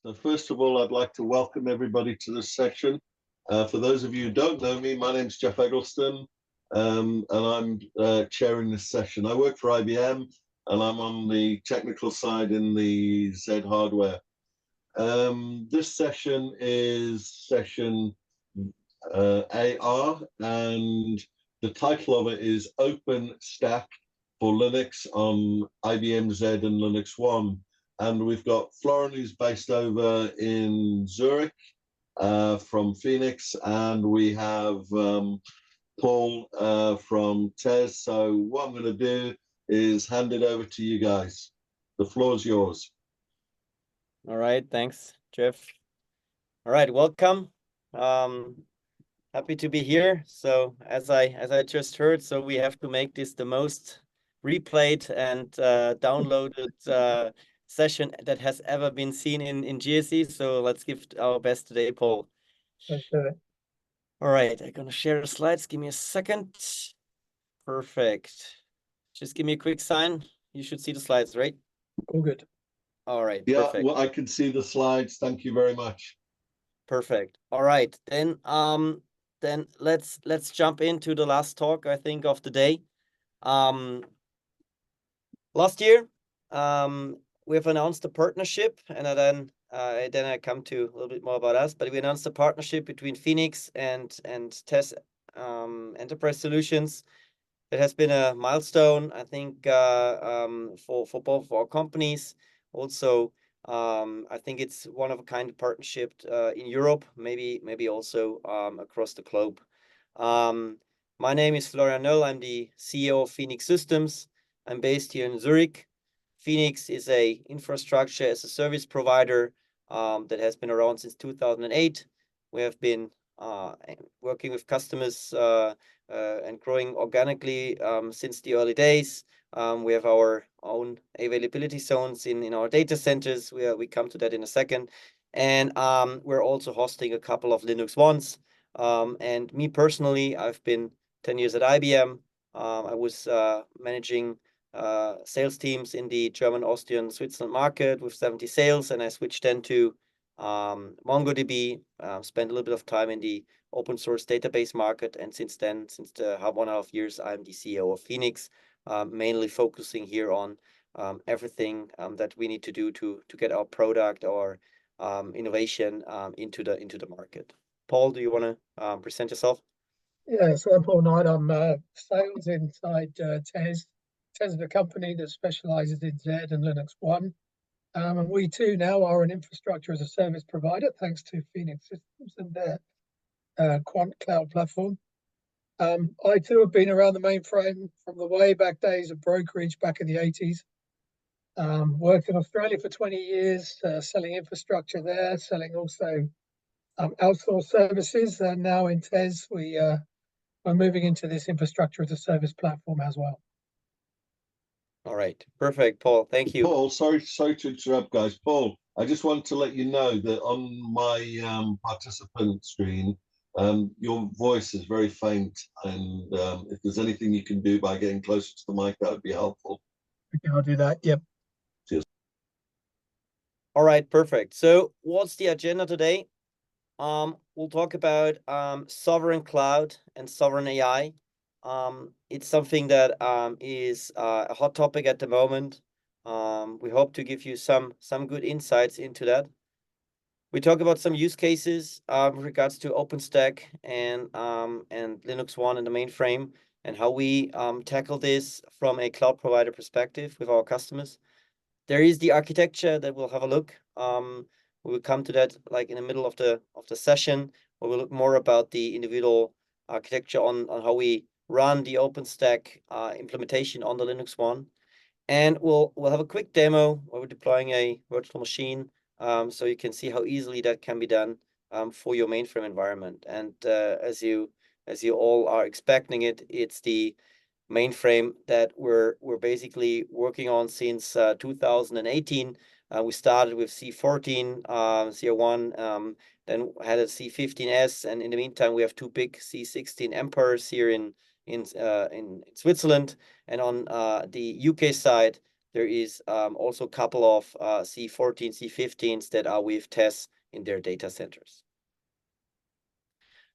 So first of all, I'd like to welcome everybody to this session. For those of you who don't know me, my name's Jeff Eggleston, and I'm chairing this session. I work for IBM, and I'm on the technical side in the Z hardware. This session is session AR, and the title of it is Openstack for Linux on IBM Z and LinuxONE. And we've got Florian, who's based over in Zurich from Phoenix, and we have Paul from TES. So what I'm going to do is hand it over to you guys. The floor is yours. All right, thanks, Jeff. All right, welcome. Happy to be here. So as I just heard, so we have to make this the most replayed and downloaded session that has ever been seen in GSE. So let's give our best today, Paul. Let's do it. All right, I'm gonna share the slides. Give me a second. Perfect. Just give me a quick sign. You should see the slides, right? All good. All right, Yeah, perfect. well, I can see the slides. Thank you very much. Perfect. All right, then let's jump into the last talk, I think, of the day. Last year, we've announced a partnership, and then I come to a little bit more about us. But we announced a partnership between Phoenix and TES Enterprise Solutions. It has been a milestone, I think, for both of our companies. Also, I think it's one of a kind partnership in Europe, maybe also across the globe. My name is Florian Nöll. I'm the CEO of Phoenix Systems. I'm based here in Zurich. Phoenix is a infrastructure as a service provider that has been around since 2008. We have been working with customers and growing organically since the early days. We have our own availability zones in our data centers. We come to that in a second. And we're also hosting a couple of LinuxONEs. And me personally, I've been 10 years at IBM. I was managing sales teams in the German, Austrian, Switzerland market with 70 sales, and I switched then to MongoDB, spent a little bit of time in the open source database market, and since the 1.5 years, I'm the CEO of Phoenix, mainly focusing here on everything that we need to do to get our product or innovation into the market. Paul, do you want to present yourself? Yeah, so I'm Paul Knight. I'm sales inside TES. TES is a company that specializes in Z and LinuxONE. And we too now are an infrastructure as a service provider, thanks to Phoenix Systems and their Kvant cloud platform. I too have been around the mainframe from the way back days of brokerage back in the 80s. Worked in Australia for 20 years, selling infrastructure there, selling also outsourced services. And now in TES, we're moving into this infrastructure as a service platform as well. All right, perfect, Paul. Thank you. Paul, sorry to interrupt, guys. Paul, I just want to let you know that on my participant screen, your voice is very faint, and if there's anything you can do by getting closer to the mic, that would be helpful. Okay, I'll do that. Yep. Cheers. All right, perfect. So what's the agenda today? We'll talk about sovereign cloud and sovereign AI. It's something that is a hot topic at the moment. We hope to give you some good insights into that. We talk about some use cases with regards to OpenStack and LinuxONE and the mainframe, and how we tackle this from a cloud provider perspective with our customers. There is the architecture that we'll have a look. We will come to that like in the middle of the session, where we'll look more about the individual architecture on how we run the OpenStack implementation on the LinuxONE. And we'll have a quick demo where we're deploying a virtual machine, so you can see how easily that can be done for your mainframe environment. And as you all are expecting it, it's the mainframe that we're basically working on since 2018. We started with C14, C01, then had a C15S, and in the meantime we have two big C16 Emperors here in Switzerland. And on the UK side, there is also a couple of C14, C15s that are with TES in their data centers.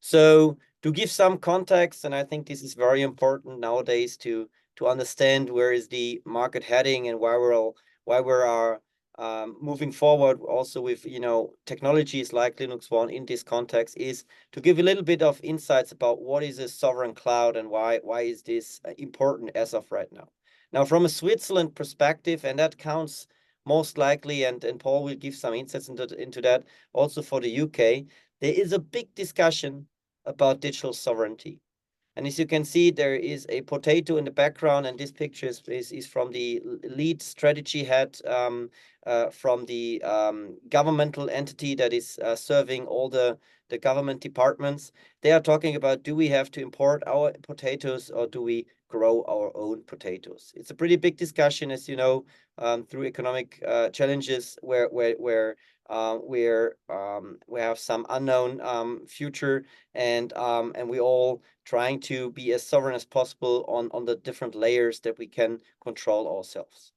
So to give some context, and I think this is very important nowadays to understand where is the market heading and why we're moving forward also with technologies like LinuxONE in this context, is to give a little bit of insights about what is a sovereign cloud and why is this important as of right now. Now, from a Switzerland perspective, and that counts most likely, and Paul will give some insights into that also for the UK, there is a big discussion about digital sovereignty. And as you can see, there is a potato in the background, and this picture is from the lead strategy head from the governmental entity that is serving all the government departments. They are talking about, do we have to import our potatoes or do we grow our own potatoes? It's a pretty big discussion, as you know, through economic challenges where we have some unknown future, and we all trying to be as sovereign as possible on the different layers that we can control ourselves.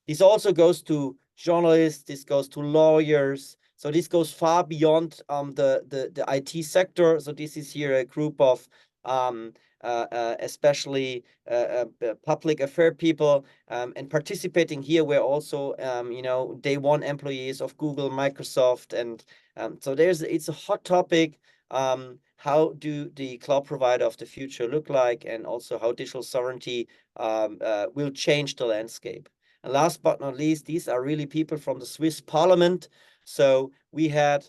This also goes to journalists, this goes to lawyers, so this goes far beyond the IT sector. So this is here a group of especially public affair people, and participating here were also day one employees of Google, Microsoft, and so it's a hot topic. How do the cloud provider of the future look like, and also how digital sovereignty will change the landscape. And last but not least, these are really people from the Swiss Parliament. So we had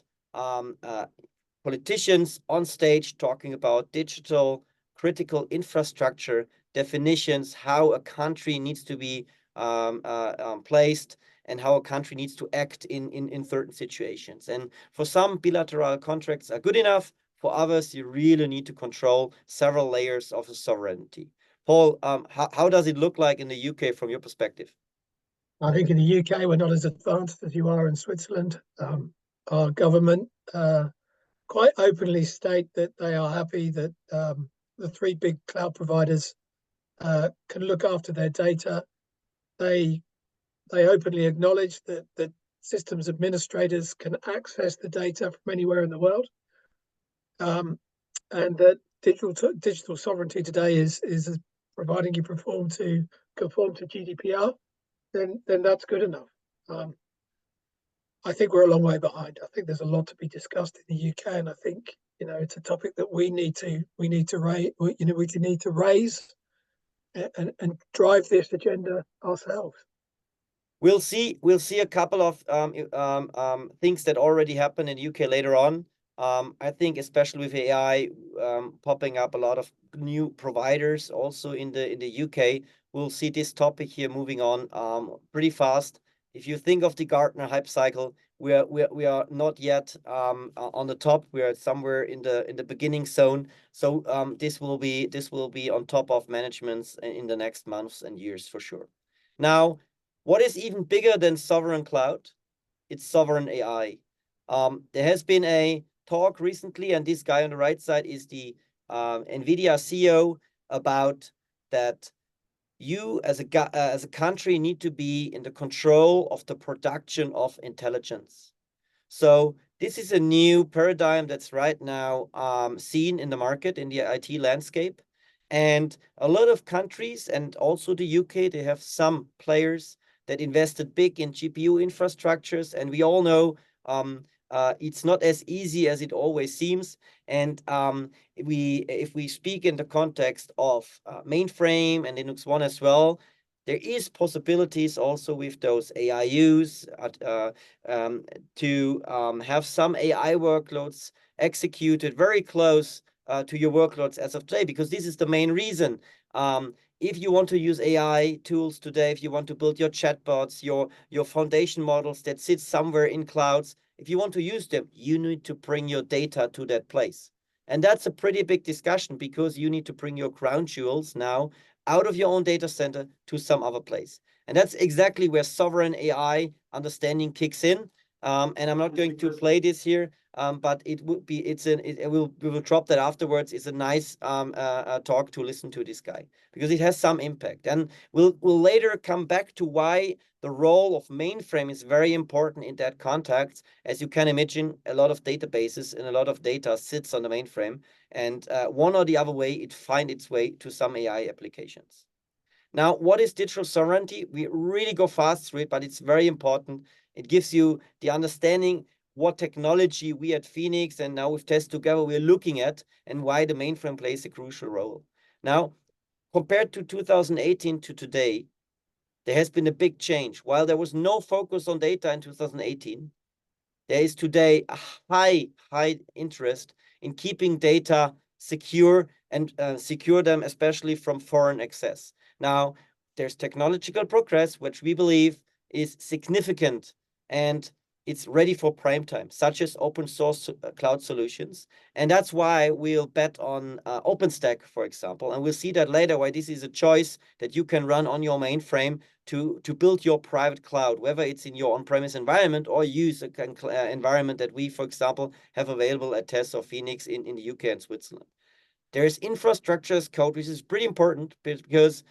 politicians on stage talking about digital critical infrastructure definitions, how a country needs to be placed, and how a country needs to act in certain situations. And for some, bilateral contracts are good enough. For others, you really need to control several layers of sovereignty. Paul, how does it look like in the UK from your perspective? I think in the UK, we're not as advanced as you are in Switzerland. Our government quite openly state that they are happy that the three big cloud providers can look after their data. They openly acknowledge that systems administrators can access the data from anywhere in the world, and that digital sovereignty today is providing you conform to GDPR. Then that's good enough. I think we're a long way behind. I think there's a lot to be discussed in the UK, and I think it's a topic that we need to raise and drive this agenda ourselves. We'll see a couple of things that already happen in UK later on. I think especially with AI popping up, a lot of new providers also in the UK. We'll see this topic here moving on pretty fast. If you think of the Gartner hype cycle, we are not yet on the top. We are somewhere in the beginning zone. So this will be on top of managements in the next months and years for sure. Now, what is even bigger than sovereign cloud? It's sovereign AI. There has been a talk recently, and this guy on the right side is the NVIDIA CEO, about that you as a country need to be in the control of the production of intelligence. So this is a new paradigm that's right now seen in the market, in the IT landscape. And a lot of countries, and also the UK, they have some players that invested big in GPU infrastructures. And we all know it's not as easy as it always seems. And if we speak in the context of mainframe and LinuxONE as well, there is possibilities also with those AIUs to have some AI workloads executed very close to your workloads as of today, because this is the main reason. If you want to use AI tools today, if you want to build your chatbots, your foundation models that sit somewhere in clouds, if you want to use them, you need to bring your data to that place. And that's a pretty big discussion, because you need to bring your crown jewels now out of your own data center to some other place. And that's exactly where sovereign AI understanding kicks in. And I'm not going to play this here. but it would be, we will drop that afterwards. It's a nice talk to listen to this guy, because it has some impact. And we'll later come back to why the role of mainframe is very important in that context. As you can imagine, a lot of databases and a lot of data sits on the mainframe, and one or the other way, it finds its way to some AI applications. Now, what is digital sovereignty? We really go fast through it, but it's very important. It gives you the understanding what technology we at Phoenix and now with Test Together we're looking at, and why the mainframe plays a crucial role. Now, compared to 2018 to today, there has been a big change. While there was no focus on data in 2018, there is today a high interest in keeping data secure and secure them, especially from foreign access. Now, there's technological progress, which we believe is significant, and it's ready for prime time, such as open source cloud solutions. And that's why we'll bet on Openstack, for example. And we'll see that later, why this is a choice that you can run on your mainframe to build your private cloud, whether it's in your on-premise environment or use an environment that we, for example, have available at TESS or Phoenix in the UK and Switzerland. There's infrastructure as code, which is pretty important, because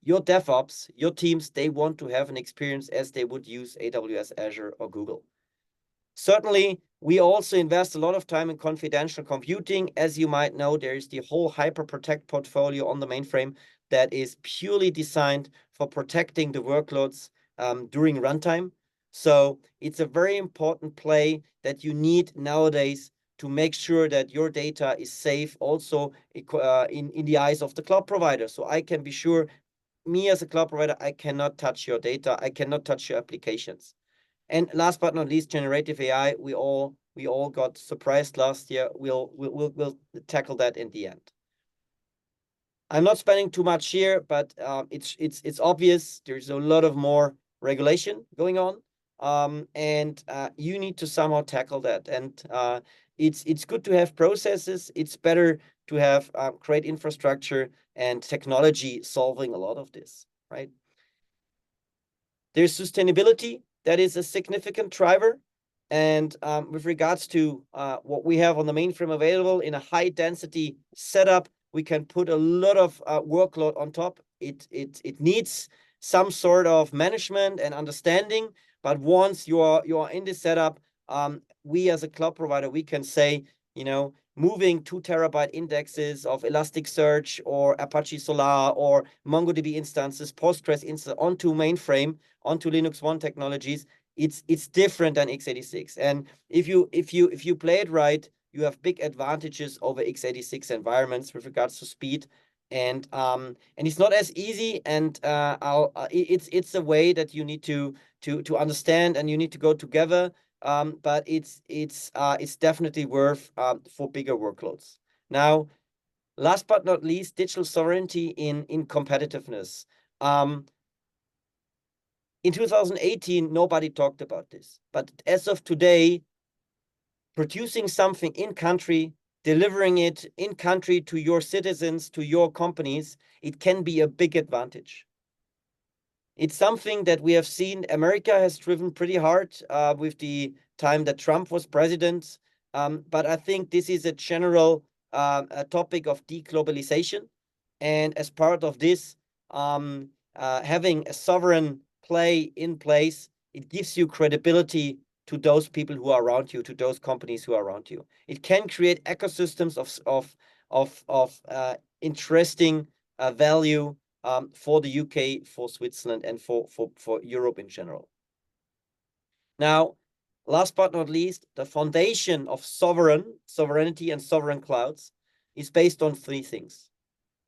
your DevOps, your teams, they want to have an experience as they would use AWS, Azure, or Google. Certainly, we also invest a lot of time in confidential computing. As you might know, there is the whole HyperProtect portfolio on the mainframe that is purely designed for protecting the workloads during runtime. So it's a very important play that you need nowadays to make sure that your data is safe also in the eyes of the cloud provider. So I can be sure, me as a cloud provider, I cannot touch your data, I cannot touch your applications. And last but not least, generative AI, we all got surprised last year. We'll tackle that in the end. I'm not spending too much here, but it's obvious there's a lot of more regulation going on, and you need to somehow tackle that. And it's good to have processes. It's better to have great infrastructure and technology solving a lot of this, right? There's sustainability that is a significant driver. And with regards to what we have on the mainframe available in a high density setup, we can put a lot of workload on top. It needs some sort of management and understanding, but once you are in this setup, we as a cloud provider, we can say, you know, moving 2 terabyte indexes of Elasticsearch or Apache Solr or MongoDB instances, Postgres instances onto mainframe, onto LinuxONE technologies, it's different than x86. And if you play it right, you have big advantages over x86 environments with regards to speed. And it's not as easy, and it's a way that you need to understand, and you need to go together. But it's definitely worth for bigger workloads. Now, last but not least, digital sovereignty in competitiveness. In 2018, nobody talked about this, but as of today, producing something in country, delivering it in country to your citizens, to your companies, it can be a big advantage. It's something that we have seen America has driven pretty hard with the time that Trump was president. But I think this is a general topic of deglobalization. And as part of this, having a sovereign play in place, it gives you credibility to those people who are around you, to those companies who are around you. It can create ecosystems of interesting value for the UK, for Switzerland, and for Europe in general. Now, last but not least, the foundation of sovereignty and sovereign clouds is based on 3 things.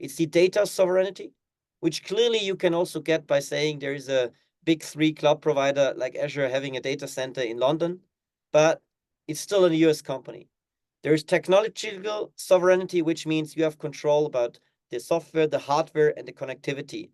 It's the data sovereignty, which clearly you can also get by saying there is a big 3 cloud provider like Azure having a data center in London, but it's still a US company. There is technological sovereignty, which means you have control about the software, the hardware, and the connectivity.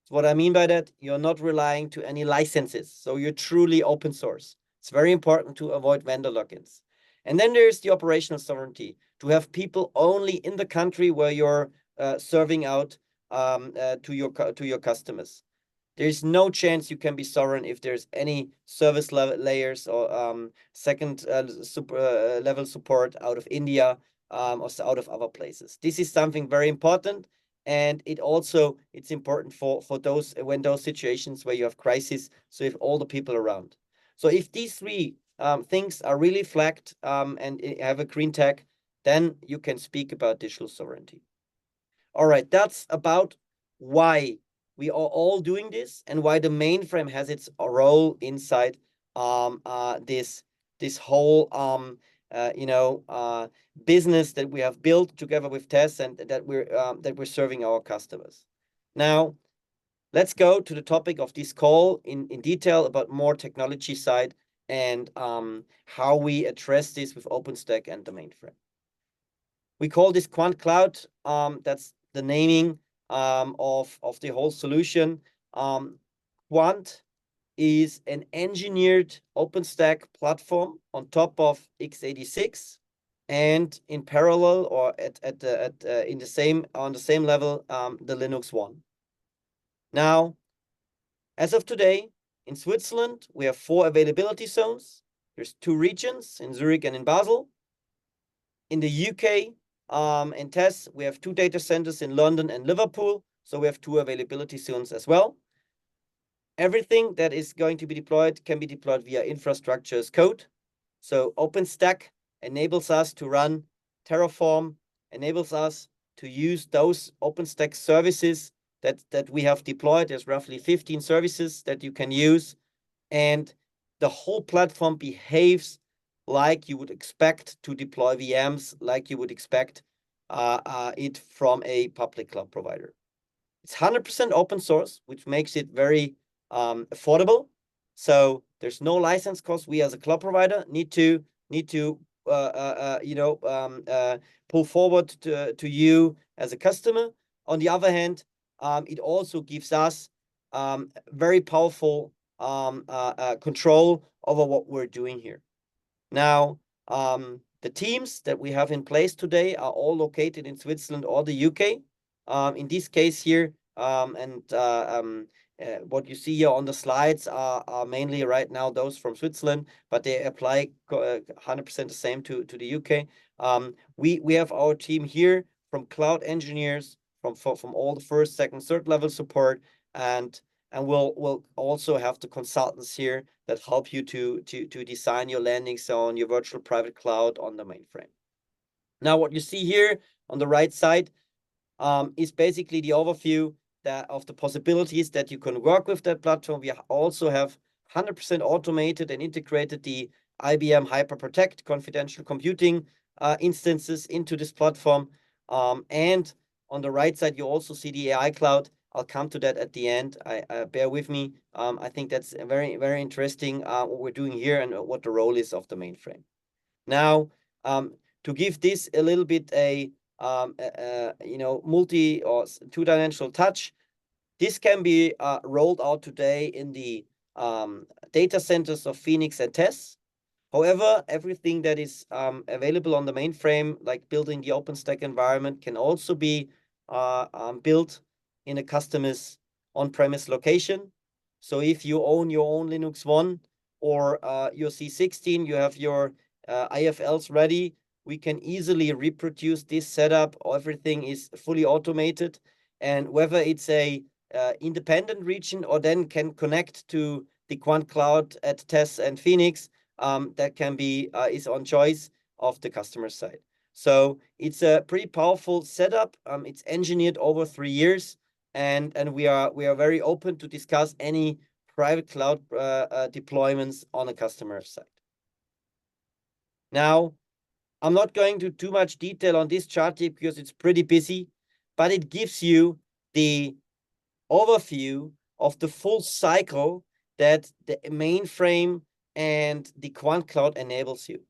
So what I mean by that, you're not relying to any licenses. So you're truly open source. It's very important to avoid vendor logins. And then there's the operational sovereignty, to have people only in the country where you're serving out to your customers. There's no chance you can be sovereign if there's any service level layers or second level support out of India or out of other places. This is something very important, and it's important for those situations where you have crisis. So if all the people around. So if these three things are really flagged and have a green tag, then you can speak about digital sovereignty. All right, that's about why we are all doing this and why the mainframe has its role inside this whole business that we have built together with Tess and that we're serving our customers. Now, let's go to the topic of this call in detail about more technology side and how we address this with OpenStack and the mainframe. We call this Kvant Cloud. That's the naming of the whole solution. Kvant is an engineered OpenStack platform on top of x86, and in parallel or on the same level, the LinuxONE. Now, as of today, in Switzerland, we have 4 availability zones. There's 2 regions in Zurich and in Basel. In the UK, in TESS, we have 2 data centers in London and Liverpool. So we have 2 availability zones as well. Everything that is going to be deployed can be deployed via infrastructure as code. So OpenStack enables us to run Terraform, enables us to use those OpenStack services that we have deployed. There's roughly 15 services that you can use. And the whole platform behaves like you would expect to deploy VMs, like you would expect it from a public cloud provider. It's 100% open source, which makes it very affordable. So there's no license cost. We as a cloud provider need to pull forward to you as a customer. On the other hand, it also gives us very powerful control over what we're doing here. Now, the teams that we have in place today are all located in Switzerland or the UK. In this case here, what you see here on the slides are mainly right now those from Switzerland, but they apply 100% the same to the UK. We have our team here from cloud engineers, from all the first, second, third level support, and we'll also have the consultants here that help you to design your landing zone, your virtual private cloud on the mainframe. Now, what you see here on the right side is basically the overview of the possibilities that you can work with that platform. We also have 100% automated and integrated the IBM HyperProtect confidential computing instances into this platform. And on the right side, you also see the AI cloud. I'll come to that at the end. Bear with me. I think that's very, very interesting what we're doing here and what the role is of the mainframe. Now, to give this a little bit a multi or 2-dimensional touch, this can be rolled out today in the data centers of Phoenix and TESS. However, everything that is available on the mainframe, like building the OpenStack environment, can also be built in a customer's on-premise location. So if you own your own LinuxONE or your C16, you have your IFLs ready, we can easily reproduce this setup. Everything is fully automated, and whether it's a independent region or then can connect to the Kvant Cloud at TESS and Phoenix, that can be is on choice of the customer side. So it's a pretty powerful setup. It's engineered over 3 years, and we are very open to discuss any private cloud deployments on a customer side. Now, I'm not going to too much detail on this chart here because it's pretty busy, but it gives you the overview of the full cycle that the mainframe and the Kvant Cloud enables you.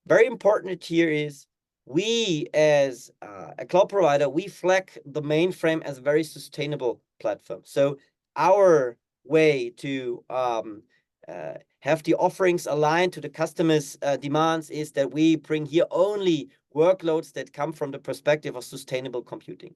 Very important here is we as a cloud provider, we flag the mainframe as a very sustainable platform. So our way to have the offerings aligned to the customer's demands is that we bring here only workloads that come from the perspective of sustainable computing.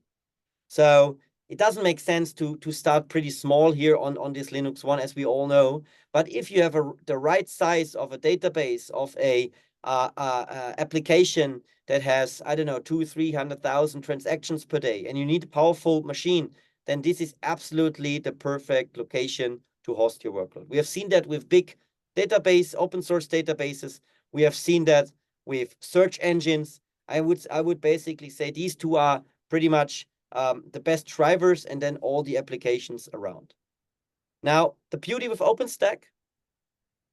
So it doesn't make sense to start pretty small here on this LinuxONE, as we all know. But if you have the right size of a database of a application that has, I don't know, 200,000-300,000 transactions per day, and you need a powerful machine, then this is absolutely the perfect location to host your workload. We have seen that with big database, open source databases. We have seen that with search engines. I would basically say these two are pretty much the best drivers, and then all the applications around. Now, the beauty with OpenStack,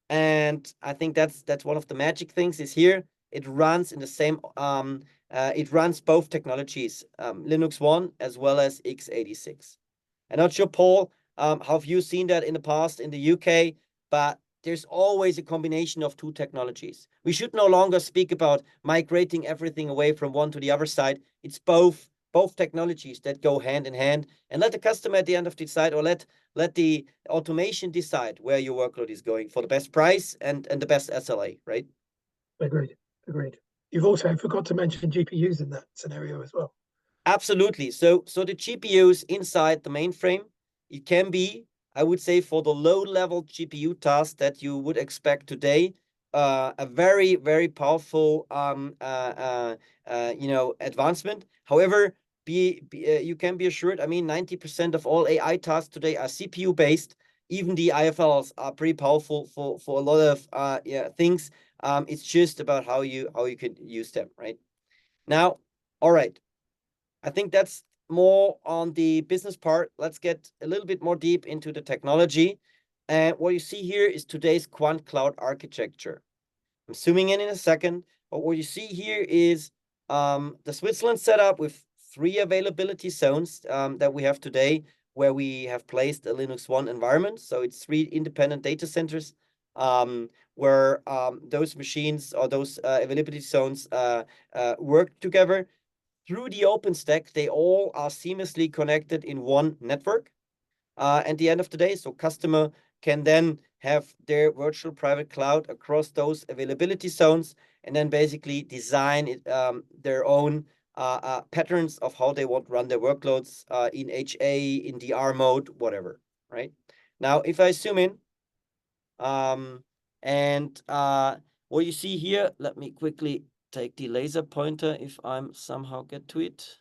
and I think that's one of the magic things, is here it runs in the same it runs both technologies, LinuxONE as well as x86. I'm not sure, Paul, how have you seen that in the past in the UK, but there's always a combination of two technologies. We should no longer speak about migrating everything away from one to the other side. It's both technologies that go hand in hand, and let the customer at the end of decide, or let the automation decide where your workload is going for the best price and the best SLA, right? Agreed. You've also forgot to mention GPUs in that scenario as well. Absolutely. So the GPUs inside the mainframe, it can be, I would say, for the low-level GPU task that you would expect today, a very, very powerful advancement. However, you can be assured, I mean, 90% of all AI tasks today are CPU based. Even the IFLs are pretty powerful for a lot of things. It's just about how you could use them, right? Now, all right. I think that's more on the business part. Let's get a little bit more deep into the technology. And what you see here is today's Kvant cloud architecture. I'm zooming in a second, but what you see here is the Switzerland setup with 3 availability zones that we have today, where we have placed a LinuxONE environment. So it's 3 independent data centers where those machines or those availability zones work together. Through the OpenStack, they all are seamlessly connected in one network at the end of the day. So customer can then have their virtual private cloud across those availability zones, and then basically design it, their own patterns of how they want to run their workloads in HA, in DR mode, whatever, right? Now, if I zoom in, what you see here, let me quickly take the laser pointer if I'm somehow get to it.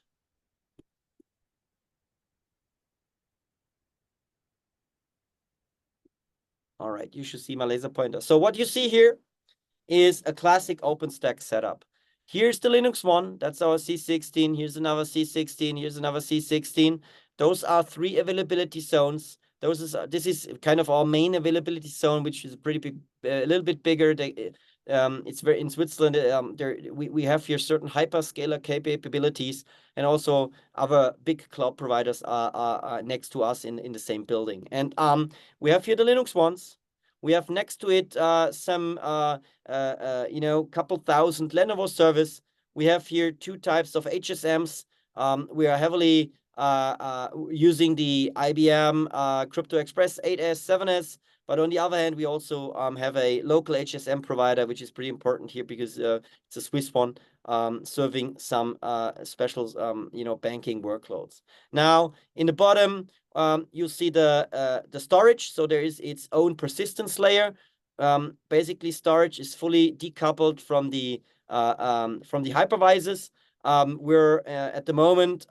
All right, you should see my laser pointer. So what you see here is a classic OpenStack setup. Here's the LinuxONE, that's our C16. Here's another C16, here's another C16. Those are 3 availability zones. This is kind of our main availability zone, which is pretty big, a little bit bigger. It's very in Switzerland. We have here certain hyperscaler capabilities, and also other big cloud providers are next to us in the same building. And we have here the LinuxONEs. We have next to it some couple thousand Lenovo servers. We have here 2 types of HSMs. We are heavily using the IBM Crypto Express 8S, 7S. But on the other hand, we also have a local HSM provider, which is pretty important here because it's a Swiss one, serving some special, banking workloads. Now, in the bottom, you'll see the storage. So there is its own persistence layer. Basically, storage is fully decoupled from the hypervisors. We're at the moment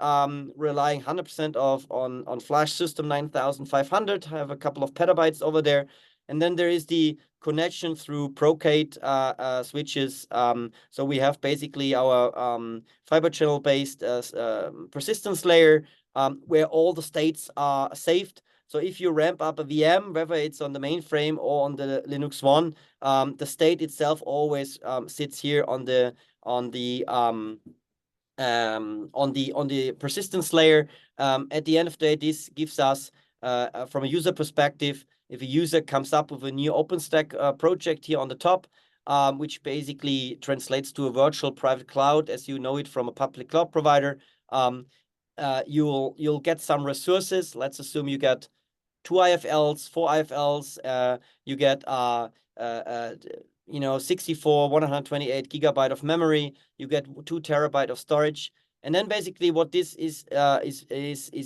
relying 100% on Flash System 9500. I have a couple of petabytes over there. And then there is the connection through Procade switches. So we have basically our fiber channel based persistence layer where all the states are saved. So if you ramp up a VM, whether it's on the mainframe or on the LinuxONE, the state itself always sits here on the persistence layer. At the end of the day, this gives us, from a user perspective, if a user comes up with a new OpenStack project here on the top, which basically translates to a virtual private cloud, as you know it from a public cloud provider, you'll get some resources. Let's assume you get 2 IFLs, 4 IFLs, you get 64, 128 gigabyte of memory, you get 2 terabyte of storage. And then basically what this is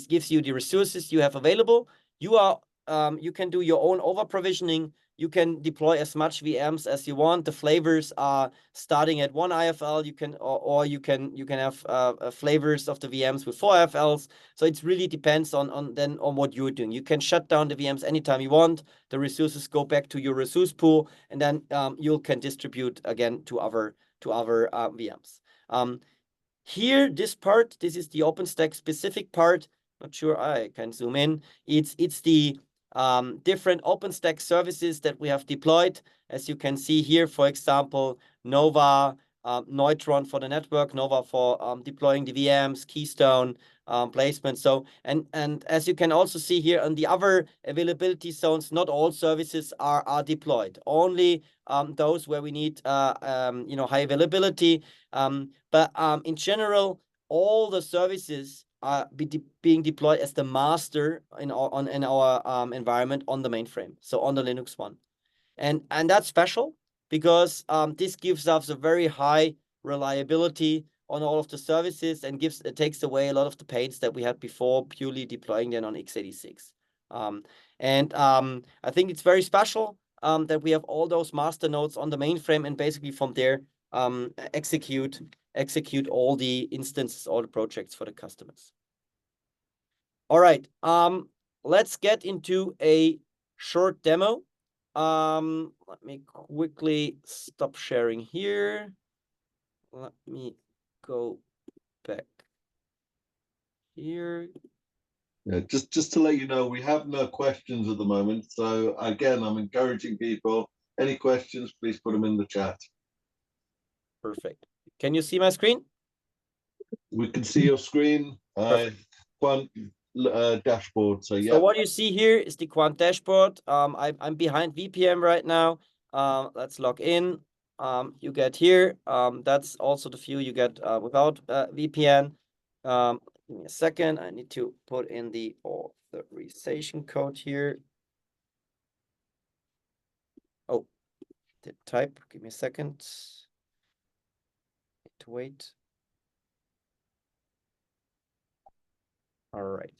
gives you the resources you have available. You can do your own over provisioning. You can deploy as much VMs as you want. The flavors are starting at 1 IFL. You can or you can have flavors of the VMs with 4 IFLs. So it really depends on what you're doing. You can shut down the VMs anytime you want. The resources go back to your resource pool, and then you can distribute again to other VMs. Here, this part, this is the OpenStack specific part. Not sure I can zoom in. It's the different OpenStack services that we have deployed. As you can see here, for example, Nova, Neutron for the network, Nova for deploying the VMs, Keystone placement. So, and as you can also see here on the other availability zones, not all services are deployed. Only those where we need high availability. But in general, all the services are being deployed as the master in our environment on the mainframe, so on the LinuxONE. And that's special because this gives us a very high reliability on all of the services and it takes away a lot of the pains that we had before purely deploying them on x86. I think it's very special that we have all those master nodes on the mainframe, and basically from there execute all the instances, all the projects for the customers. All right, let's get into a short demo. Let me quickly stop sharing here. Let me go back here. Yeah, just to let you know, we have no questions at the moment. So again, I'm encouraging people, any questions, please put them in the chat. Perfect. Can you see my screen? We can see your screen, Kvant dashboard. So yeah. So what you see here is the Kvant dashboard. I'm behind VPN right now. Let's log in. You get here. That's also the view you get without VPN. Give me a second. I need to put in the authorization code here. Oh, did type. Give me a second. Need to wait. All right.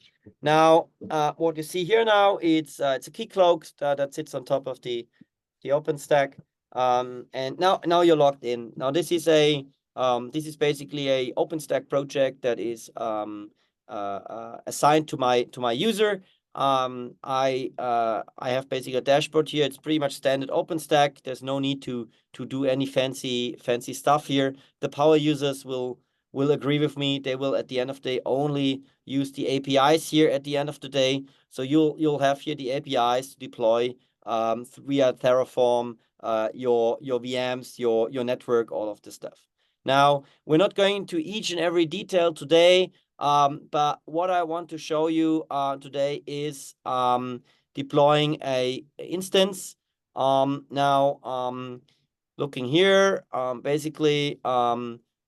Now, what you see here now, it's a key cloak that sits on top of the OpenStack. And now you're logged in. Now this is basically a OpenStack project that is assigned to my user. I have basically a dashboard here. It's pretty much standard OpenStack. There's no need to do any fancy stuff here. The power users will agree with me. They will at the end of the day only use the APIs here at the end of the day. So you'll have here the APIs to deploy via Terraform, your VMs, your network, all of this stuff. Now, we're not going into each and every detail today, but what I want to show you today is deploying a instance. Looking here, basically,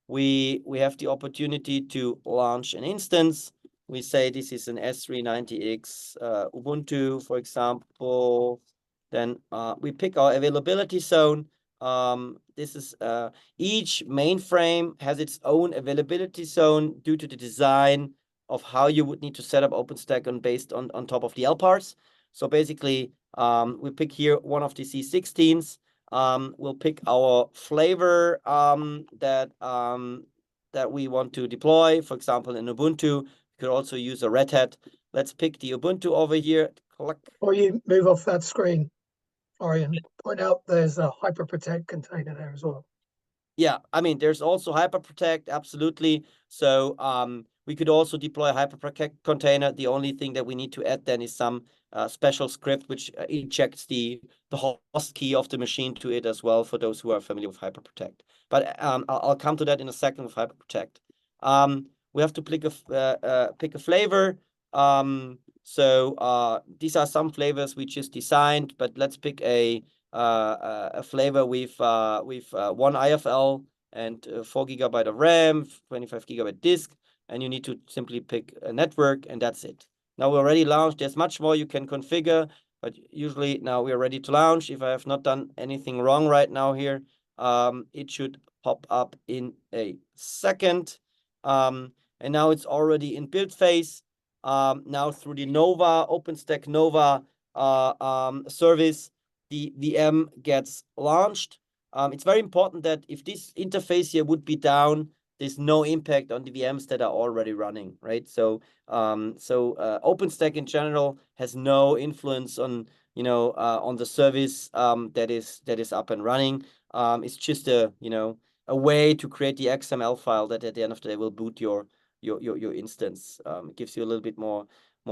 we have the opportunity to launch an instance. We say this is an S390X Ubuntu, for example. Then we pick our availability zone. This is each mainframe has its own availability zone due to the design of how you would need to set up OpenStack based on top of the LPARs. So basically, we pick here one of the C16s. We'll pick our flavor that we want to deploy. For example, in Ubuntu, you could also use a Red Hat. Let's pick the Ubuntu over here. Click. Before you move off that screen, Florian, point out there's a HyperProtect container there as well. Yeah, I mean, there's also HyperProtect, absolutely. So we could also deploy a HyperProtect container. The only thing that we need to add then is some special script which injects the host key of the machine to it as well, for those who are familiar with HyperProtect. But I'll come to that in a second with HyperProtect. We have to pick a flavor. So these are some flavors we just designed, but let's pick a flavor with 1 IFL and 4 GB of RAM, 25 GB disk, and you need to simply pick a network, and that's it. Now we're already launched. There's much more you can configure, but usually now we're ready to launch. If I have not done anything wrong right now here, it should pop up in a second. and now it's already in build phase. Now through the Nova, OpenStack Nova service, the VM gets launched. It's very important that if this interface here would be down, there's no impact on the VMs that are already running, right? So OpenStack in general has no influence on, you know, on the service that is up and running. It's just a, you know, a way to create the XML file that at the end of the day will boot your instance. It gives you a little bit more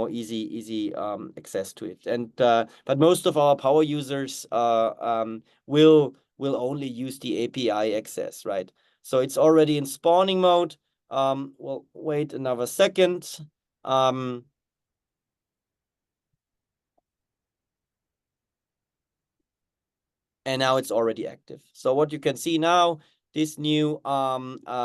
easy access to it. And but most of our power users will only use the API access, right? So it's already in spawning mode. We'll wait another second. And now it's already active. So what you can see now, this new LinuxONE,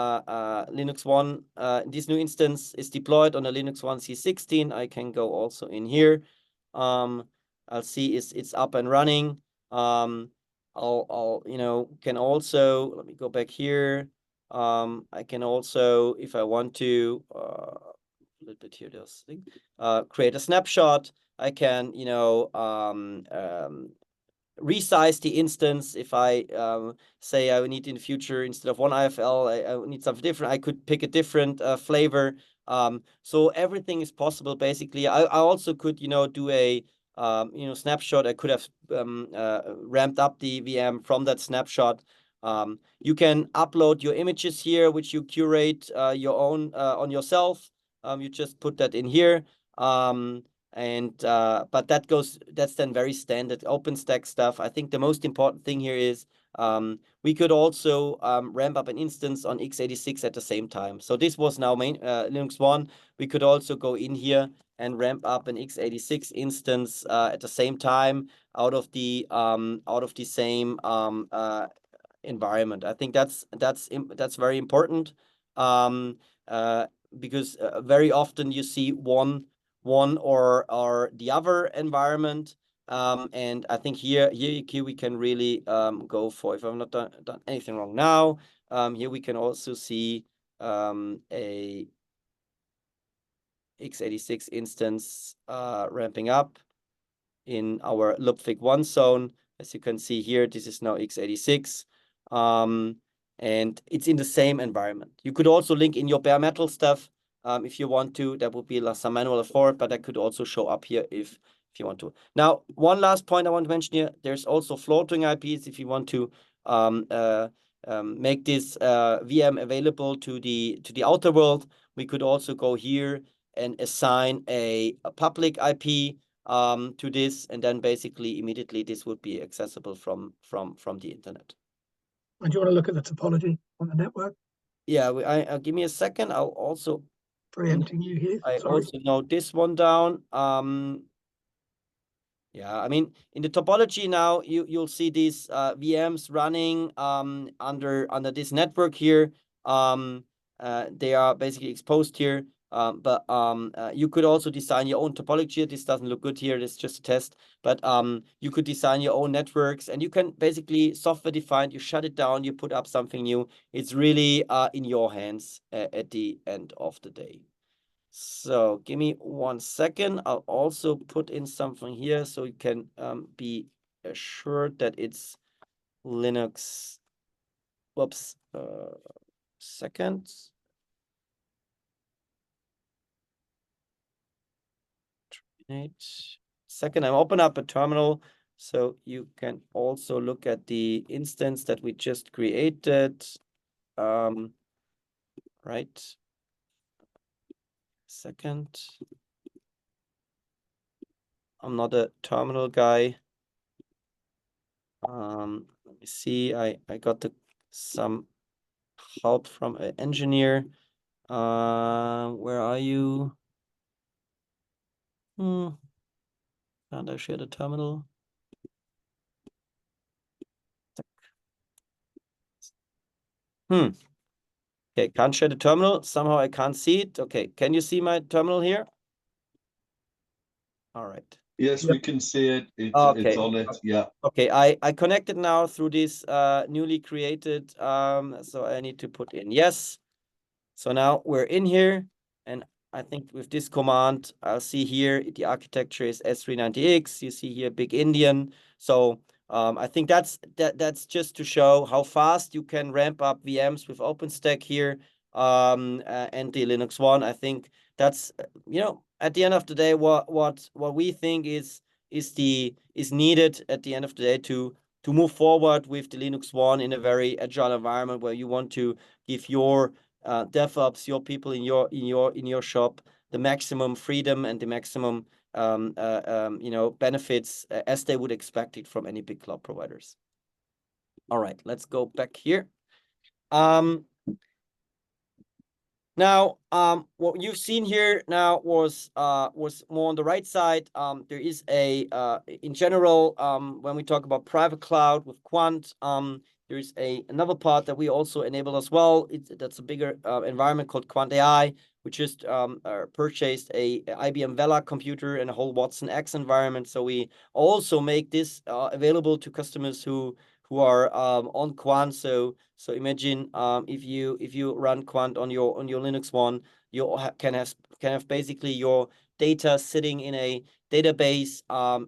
this new instance is deployed on a LinuxONE C16. I can go also in here. I'll see it's up and running. I'll you know, can also, let me go back here. I can also, if I want to, a little bit here, this thing, create a snapshot. I can, you know, resize the instance. If I say I need in the future, instead of one IFL, I need something different, I could pick a different flavor. So everything is possible, basically. I also could, you know, do a you know, snapshot. I could have ramped up the VM from that snapshot. You can upload your images here, which you curate your own on yourself. You just put that in here. But that's then very standard OpenStack stuff. I think the most important thing here is we could also ramp up an instance on x86 at the same time. So this was now main LinuxONE. We could also go in here and ramp up an x86 instance at the same time out of the same environment. I think that's very important because very often you see one or the other environment, and I think here we can really go for, if I've not done anything wrong now, here we can also see a x86 instance ramping up in our lubfig1 zone. As you can see here, this is now x86, and it's in the same environment. You could also link in your bare metal stuff if you want to. That would be some manual effort, but that could also show up here if you want to. Now, one last point I want to mention here, there's also floating IPs if you want to make this VM available to the outer world. We could also go here and assign a public IP to this, and then basically immediately this would be accessible from the internet. And do you want to look at the topology on the network? Yeah, give me a second. I'll also preempting you here. I Sorry. also note this one down. Yeah, I mean, in the topology now, you'll see these VMs running under this network here. They are basically exposed here. But you could also design your own topology. This doesn't look good here. It's just a test. But you could design your own networks, and you can basically software defined. You shut it down. You put up something new. It's really in your hands at the end of the day. So give me 1 second. I'll also put in something here so you can be assured that it's Linux. Whoops. Second. Second, I'm open up a terminal so you can also look at the instance that we just created. Right. Second. I'm not a terminal guy. Let me see. I got some help from an engineer. Where are you? Can't I share the terminal? Okay, can't share the terminal. Somehow I can't see it. Okay, can you see my terminal here? All right. Yes, we can see it. Okay. It's on it. Yeah. Okay, I connected now through this newly created. So I need to put in yes. So now we're in here, and I think with this command, I'll see here the architecture is S390X. You see here big Indian. So I think that's just to show how fast you can ramp up VMs with OpenStack here and the LinuxONE. I think that's at the end of the day what we think is needed at the end of the day to move forward with the LinuxONE in a very agile environment where you want to give your DevOps, your people in your shop, the maximum freedom and the maximum benefits as they would expect it from any big cloud providers. All right, let's go back here. Now, what you've seen here now was more on the right side. There is in general, when we talk about private cloud with Kvant, there is another part that we also enable as well. That's a bigger environment called Kvant AI. We just purchased a IBM Vela computer and a whole watsonx environment. So we also make this available to customers who are on Kvant. So imagine if you run Kvant on your LinuxONE, you can have basically your data sitting in a database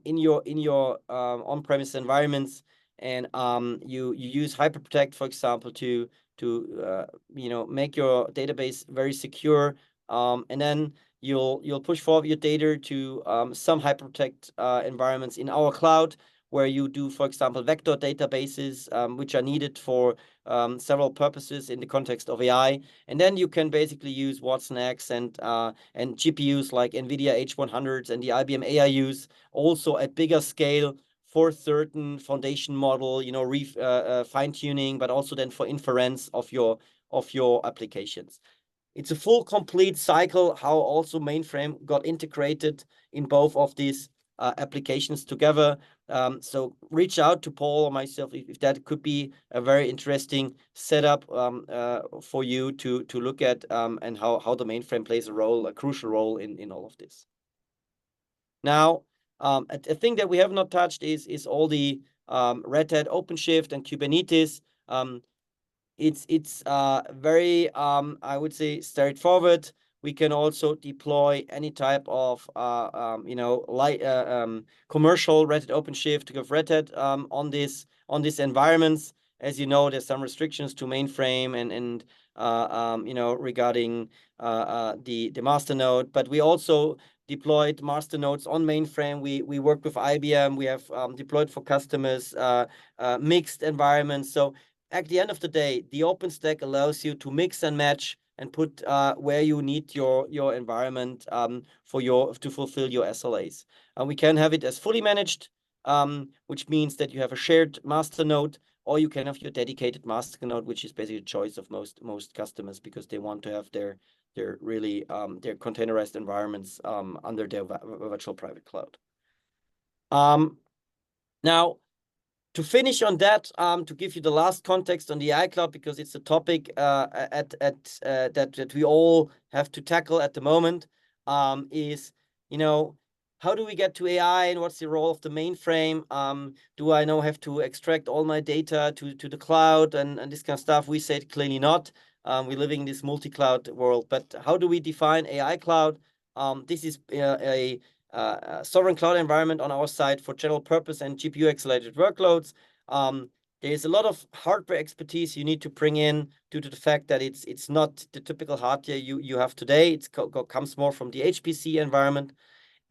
in your on-premise environments, and you use HyperProtect, for example, to make your database very secure, and then you'll push forward your data to some HyperProtect environments in our cloud, where you do, for example, vector databases, which are needed for several purposes in the context of AI. And then you can basically use watsonx and GPUs like NVIDIA H100s and the IBM AIUs also at bigger scale for certain foundation model, fine-tuning, but also then for inference of your applications. It's a full complete cycle how also mainframe got integrated in both of these applications together. So reach out to Paul or myself if that could be a very interesting setup for you to look at and how the mainframe plays a crucial role in all of this. Now, a thing that we have not touched is all the Red Hat OpenShift and Kubernetes. It's very, I would say, straightforward. We can also deploy any type of, commercial Red Hat OpenShift with Red Hat on these environments. As you know, there's some restrictions to mainframe and regarding the master node, but we also deployed master nodes on mainframe. We worked with IBM. We have deployed for customers mixed environments. So at the end of the day, the OpenStack allows you to mix and match and put where you need your environment to fulfill your SLAs. And we can have it as fully managed, which means that you have a shared master node, or you can have your dedicated master node, which is basically the choice of most customers because they want to have their containerized environments under their virtual private cloud. Now, to finish on that, to give you the last context on the AI cloud, because it's a topic that we all have to tackle at the moment, is how do we get to AI and what's the role of the mainframe? Do I now have to extract all my data to the cloud and this kind of stuff? We said clearly not. We're living in this multi-cloud world, but how do we define AI cloud? This is a sovereign cloud environment on our side for general purpose and GPU accelerated workloads. There's a lot of hardware expertise you need to bring in due to the fact that it's not the typical hardware you have today. It comes more from the HPC environment.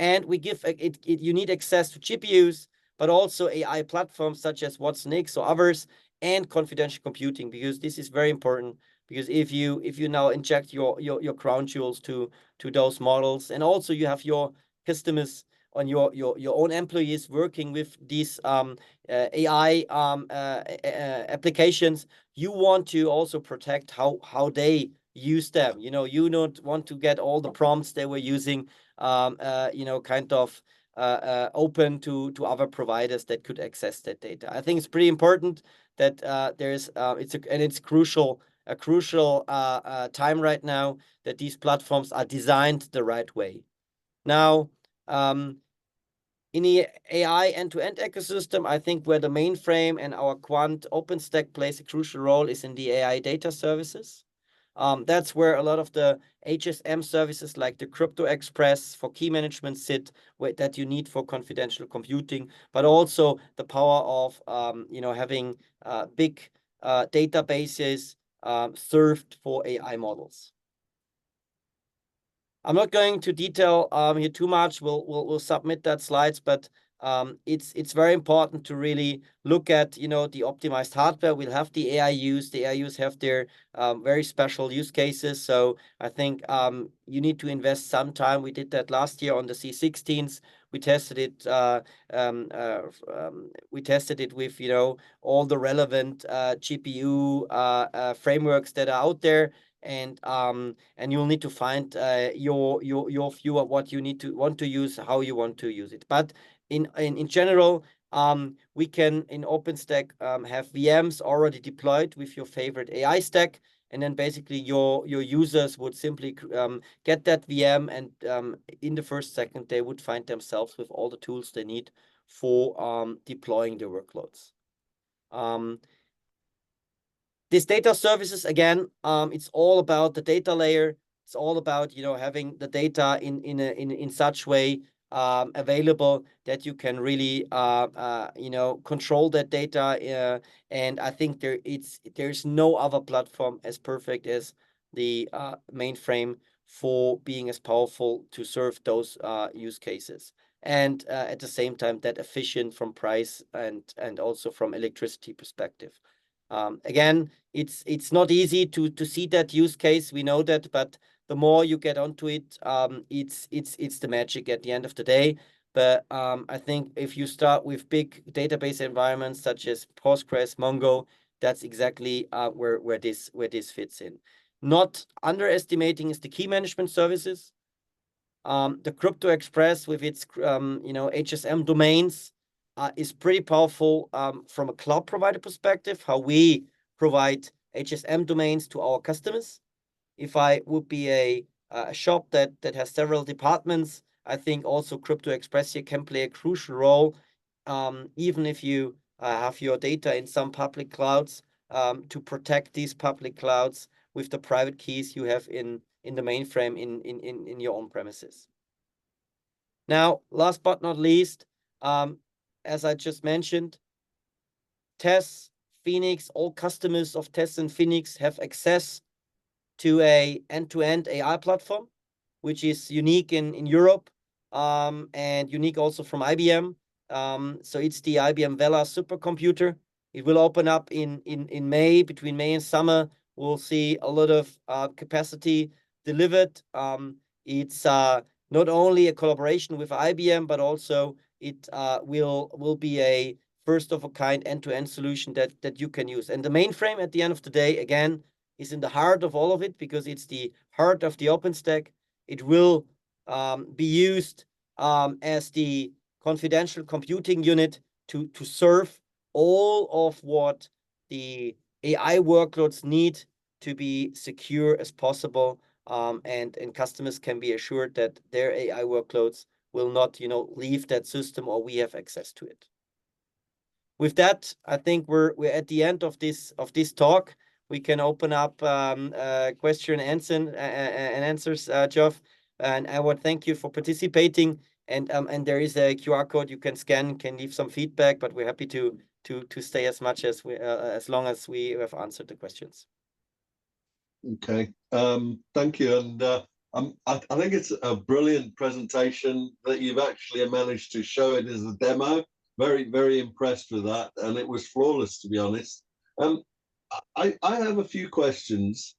And we give you need access to GPUs, but also AI platforms such as watsonx or others, and confidential computing, because this is very important. Because if you now inject your crown jewels to those models, and also you have your customers on your own employees working with these AI applications, you want to also protect how they use them. You don't want to get all the prompts they were using kind of open to other providers that could access that data. I think it's pretty important that it's a crucial time right now that these platforms are designed the right way. Now, in the AI end-to-end ecosystem, I think where the mainframe and our Kvant OpenStack plays a crucial role is in the AI data services. That's where a lot of the HSM services like the Crypto Express for key management sit, that you need for confidential computing, but also the power of having big databases served for AI models. I'm not going to detail here too much. We'll submit that slides, but it's very important to really look at the optimized hardware. We'll have the AIUs. The AIUs have their very special use cases. So I think you need to invest some time. We did that last year on the C16s. We tested it. We tested it with all the relevant GPU frameworks that are out there. And you'll need to find your view of what you want to use, how you want to use it. But in general, we can in OpenStack have VMs already deployed with your favorite AI stack, and then basically your users would simply get that VM, and in the first second they would find themselves with all the tools they need for deploying their workloads. These data services, again, it's all about the data layer. It's all about having the data in such way available that you can really control that data. And I think there's no other platform as perfect as the mainframe for being as powerful to serve those use cases, and at the same time that efficient from price and also from electricity perspective. Again, it's not easy to see that use case. We know that, but the more you get onto it, it's the magic at the end of the day. But I think if you start with big database environments such as Postgres, Mongo, that's exactly where this fits in. Not underestimating is the key management services. The Crypto Express with its HSM domains is pretty powerful from a cloud provider perspective, how we provide HSM domains to our customers. If I would be a shop that has several departments, I think also Crypto Express here can play a crucial role, even if you have your data in some public clouds, to protect these public clouds with the private keys you have in the mainframe in your own premises. Now, last but not least, as I just mentioned, TES, Phoenix, all customers of TES and Phoenix have access to a end-to-end AI platform, which is unique in Europe and unique also from IBM. So it's the IBM Vela supercomputer. It will open up in May, between May and summer. We'll see a lot of capacity delivered. It's not only a collaboration with IBM, but also it will be a first-of-a-kind end-to-end solution that you can use. And the mainframe, at the end of the day, again, is in the heart of all of it, because it's the heart of the OpenStack. It will be used as the confidential computing unit to serve all of what the AI workloads need to be secure as possible. And customers can be assured that their AI workloads will not, leave that system, or we have access to it. With that, I think we're at the end of this talk. We can open up question and answers, Geoff. And I would thank you for participating. And there is a QR code you can scan, can leave some feedback, but we're happy to stay as much as as long as we have answered the questions. Okay, thank you. And I think it's a brilliant presentation that you've actually managed to show it as a demo. Very, very impressed with that. And it was flawless, to be honest. I have a few questions.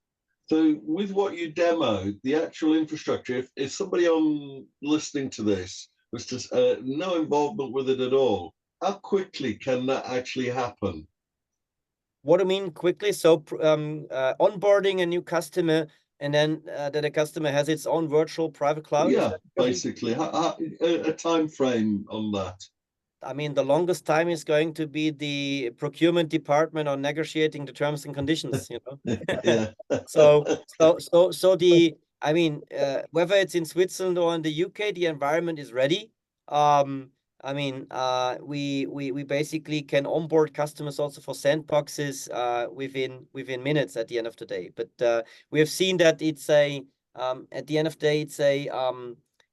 So with what you demoed, the actual infrastructure, if somebody on listening to this was to no involvement with it at all, how quickly can that actually happen? What do you mean quickly? So onboarding a new customer, and then that a customer has its own virtual private cloud? Yeah, basically. A time frame on that. I mean, the longest time is going to be the procurement department on negotiating the terms and conditions, Yeah. So I mean, whether it's in Switzerland or in the UK, the environment is ready. I mean, we basically can onboard customers also for sandboxes within minutes at the end of the day. But we have seen that it's a at the end of the day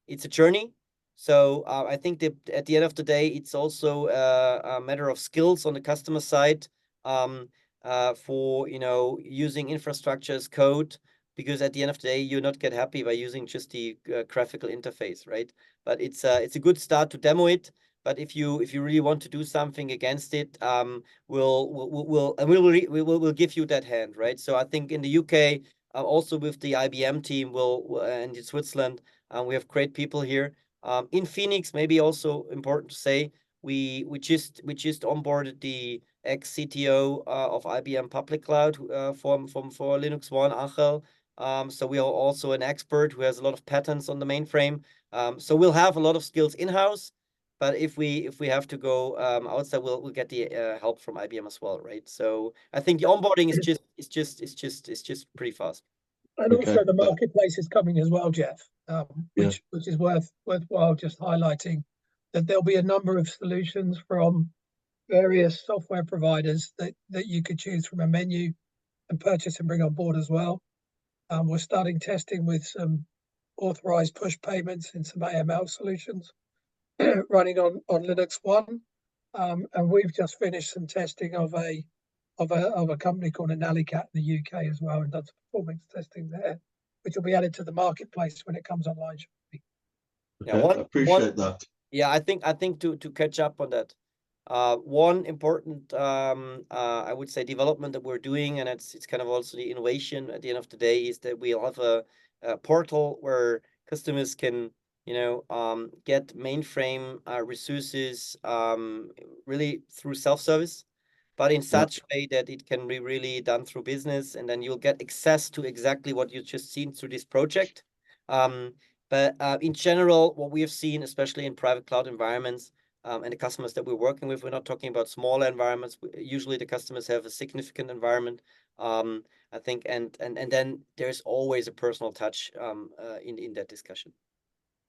it's a journey. So I think that at the end of the day it's also a matter of skills on the customer side for using infrastructure as code, because at the end of the day you're not get happy by using just the graphical interface, right? But it's a good start to demo it. But if you really want to do something against it, we'll give you that hand, right? So I think in the UK, also with the IBM team, and in Switzerland, we have great people here. In Phoenix, maybe also important to say, we just onboarded the ex CTO of IBM Public Cloud for LinuxONE, Angel. So we are also an expert who has a lot of patents on the mainframe. So we'll have a lot of skills in-house, but if we have to go outside, we'll get the help from IBM as well, right? So I think the onboarding is just pretty fast. And Okay. also the marketplace is coming as well, Jeff, Yeah. which is worthwhile just highlighting that there'll be a number of solutions from various software providers that you could choose from a menu and purchase and bring on board as well. We're starting testing with some authorized push payments in some AML solutions running on LinuxONE. And we've just finished some testing of a company called Analycat in the UK as well, and done some performance testing there, which will be added to the marketplace when it comes online shortly. Okay, I appreciate that. Yeah, I think to catch up on that, one important I would say development that we're doing, and it's kind of also the innovation at the end of the day, is that we'll have a portal where customers can get mainframe resources really through self-service, but in such a way that it can be really done through business, and then you'll get access to exactly what you just seen through this project. But in general, what we have seen, especially in private cloud environments, and the customers that we're working with, we're not talking about smaller environments. Usually the customers have a significant environment, I think, and then there's always a personal touch in that discussion.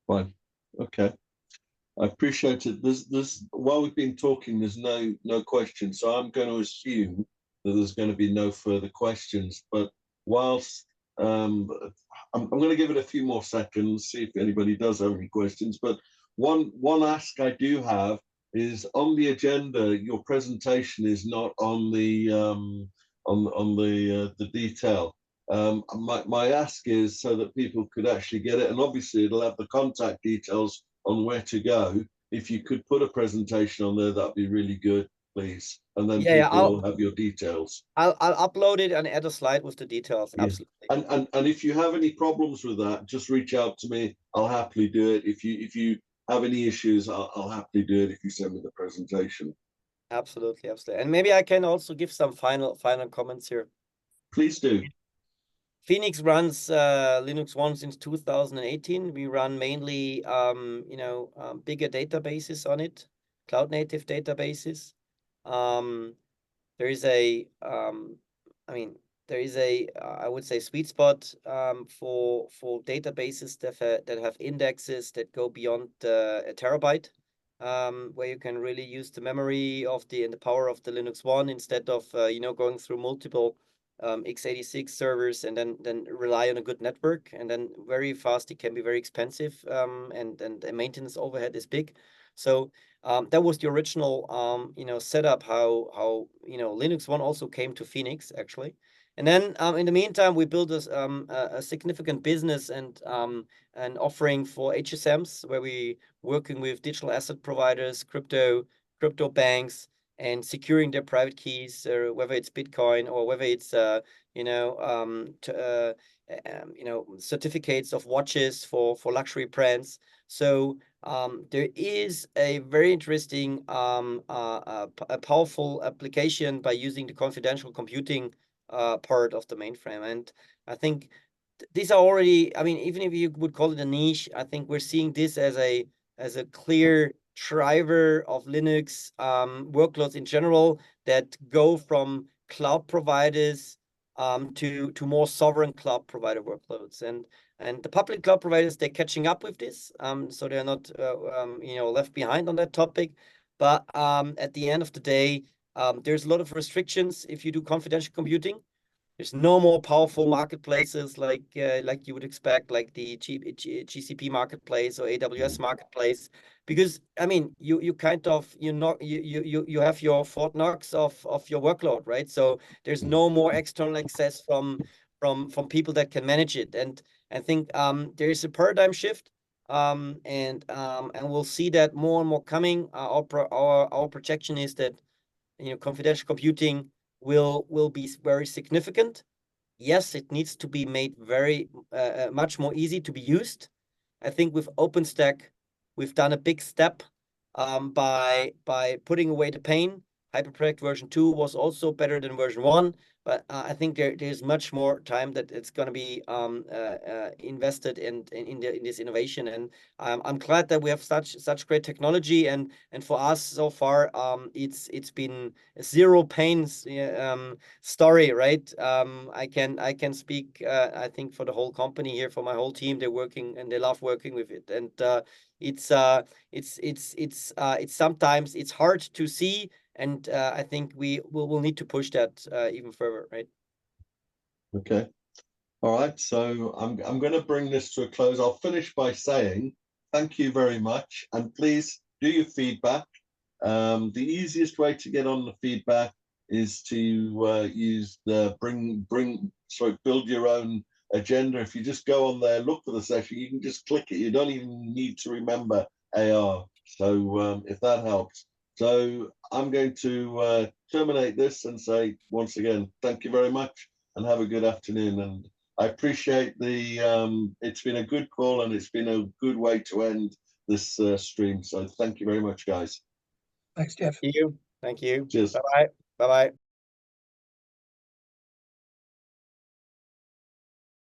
Fine. Okay. I appreciate it. There's while we've been talking, there's no questions. So I'm going to assume that there's going to be no further questions. But whilst I'm going to give it a few more seconds, see if anybody does have any questions. But one ask I do have is, on the agenda, your presentation is not on the the detail. My ask is so that people could actually get it, and obviously it'll have the contact details on where to go. If you could put a presentation on there, that'd be really good, please. And then people will have your details. I'll upload it and add a slide with the details. Yeah. Absolutely. And if you have any problems with that, just reach out to me. I'll happily do it. If you have any issues, I'll happily do it if you send me the presentation. Absolutely. And maybe I can also give some final comments here. Please do. Phoenix runs LinuxONE since 2018. We run mainly bigger databases on it, cloud native databases. There is a I would say sweet spot for databases that have indexes that go beyond a terabyte, where you can really use the memory and the power of the LinuxONE instead of going through multiple x86 servers and then rely on a good network, and then very fast it can be very expensive, and the maintenance overhead is big. So that was the original setup how LinuxONE also came to Phoenix, actually. And then in the meantime, we built a significant business and an offering for HSMs, where we working with digital asset providers, crypto banks, and securing their private keys, whether it's Bitcoin or whether it's certificates of watches for luxury brands. So there is a very interesting a powerful application by using the confidential computing part of the mainframe. And I think these are already, I mean, even if you would call it a niche, I think we're seeing this as a clear driver of Linux workloads in general that go from cloud providers to more sovereign cloud provider workloads. And And the public cloud providers, they're catching up with this, so they're not left behind on that topic. But at the end of the day, there's a lot of restrictions if you do confidential computing. There's no more powerful marketplaces like you would expect, like the GCP marketplace or AWS marketplace, because I mean you kind of you have your Fort Knox of your workload, right? So there's no more external access from people that can manage it, and I think there is a paradigm shift, and we'll see that more and more coming. Our projection is that confidential computing will be very significant. Yes, it needs to be made very much more easy to be used. I think with OpenStack, we've done a big step by putting away the pain. Hyperprotect version 2 was also better than version 1, but I think there's much more time that it's going to be invested in this innovation, and I'm glad that we have such great technology, and for us so far it's been a zero pains story, right? I can speak I think for the whole company here, for my whole team. They're working and they love working with it, and it's sometimes it's hard to see, and I think we will need to push that even further, right? Okay. All right. So I'm going to bring this to a close. I'll finish by saying thank you very much, and please do your feedback. The easiest way to get on the feedback is to use the build your own agenda. If you just go on there, look for the session, you can just click it. You don't even need to remember AR. So if that helps. So I'm going to terminate this and say once again, thank you very much and have a good afternoon. And I appreciate it's been a good call and it's been a good way to end this stream. So thank you very much, guys. Thanks, Jeff. Thank you. Cheers. Bye-bye. Bye-bye.